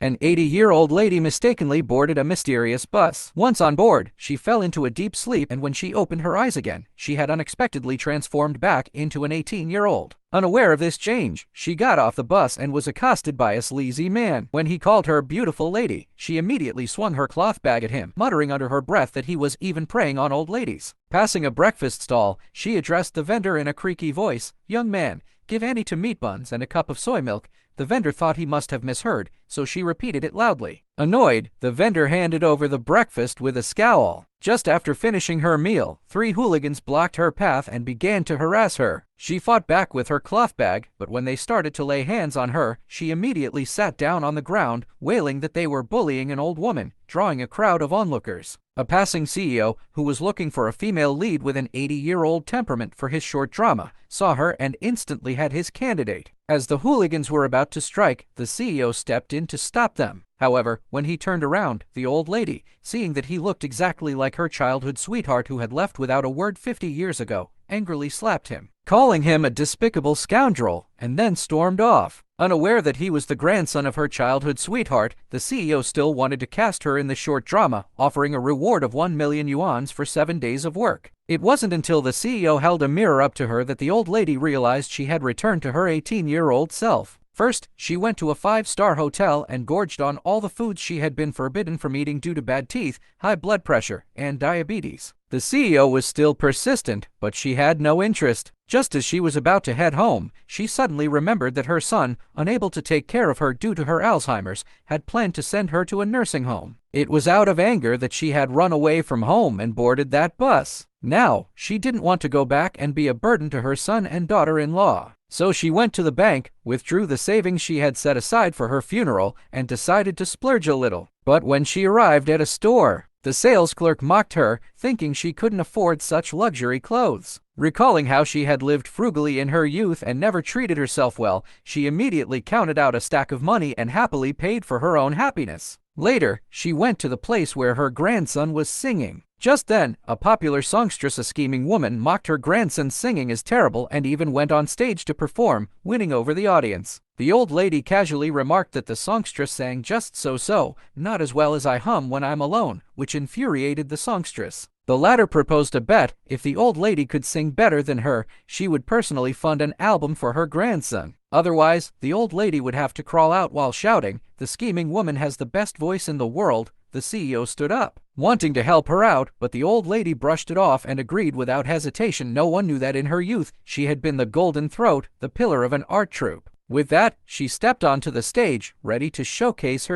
An 80-year-old lady mistakenly boarded a mysterious bus. Once on board, she fell into a deep sleep, and when she opened her eyes again, she had unexpectedly transformed back into an 18-year-old. Unaware of this change, she got off the bus and was accosted by a sleazy man. When he called her beautiful lady, she immediately swung her cloth bag at him, muttering under her breath that he was even preying on old ladies. Passing a breakfast stall, she addressed the vendor in a creaky voice, "Young man, give Annie to meat buns and a cup of soy milk." The vendor thought he must have misheard, so she repeated it loudly. Annoyed, the vendor handed over the breakfast with a scowl. Just after finishing her meal, 3 hooligans blocked her path and began to harass her. She fought back with her cloth bag, but when they started to lay hands on her, she immediately sat down on the ground, wailing that they were bullying an old woman, drawing a crowd of onlookers. A passing CEO, who was looking for a female lead with an 80-year-old temperament for his short drama, saw her and instantly had his candidate. As the hooligans were about to strike, the CEO stepped in to stop them. However, when he turned around, the old lady, seeing that he looked exactly like her childhood sweetheart who had left without a word 50 years ago, angrily slapped him, calling him a despicable scoundrel, and then stormed off. Unaware that he was the grandson of her childhood sweetheart, the CEO still wanted to cast her in the short drama, offering a reward of 1 million yuan for 7 days of work. It wasn't until the CEO held a mirror up to her that the old lady realized she had returned to her 18-year-old self. First, she went to a 5-star hotel and gorged on all the foods she had been forbidden from eating due to bad teeth, high blood pressure, and diabetes. The CEO was still persistent, but she had no interest. Just as she was about to head home, she suddenly remembered that her son, unable to take care of her due to her Alzheimer's, had planned to send her to a nursing home. It was out of anger that she had run away from home and boarded that bus. Now, she didn't want to go back and be a burden to her son and daughter-in-law. So she went to the bank, withdrew the savings she had set aside for her funeral, and decided to splurge a little. But when she arrived at a store, the sales clerk mocked her, thinking she couldn't afford such luxury clothes. Recalling how she had lived frugally in her youth and never treated herself well, she immediately counted out a stack of money and happily paid for her own happiness. Later, she went to the place where her grandson was singing. Just then, a popular songstress, a scheming woman, mocked her grandson's singing as terrible and even went on stage to perform, winning over the audience. The old lady casually remarked that the songstress sang just so-so, not as well as I hum when I'm alone, which infuriated the songstress. The latter proposed a bet: if the old lady could sing better than her, she would personally fund an album for her grandson. Otherwise, the old lady would have to crawl out while shouting, "The scheming woman has the best voice in the world." The CEO stood up, wanting to help her out, but the old lady brushed it off and agreed without hesitation. No one knew that in her youth, she had been the golden throat, the pillar of an art troupe. With that, she stepped onto the stage, ready to showcase her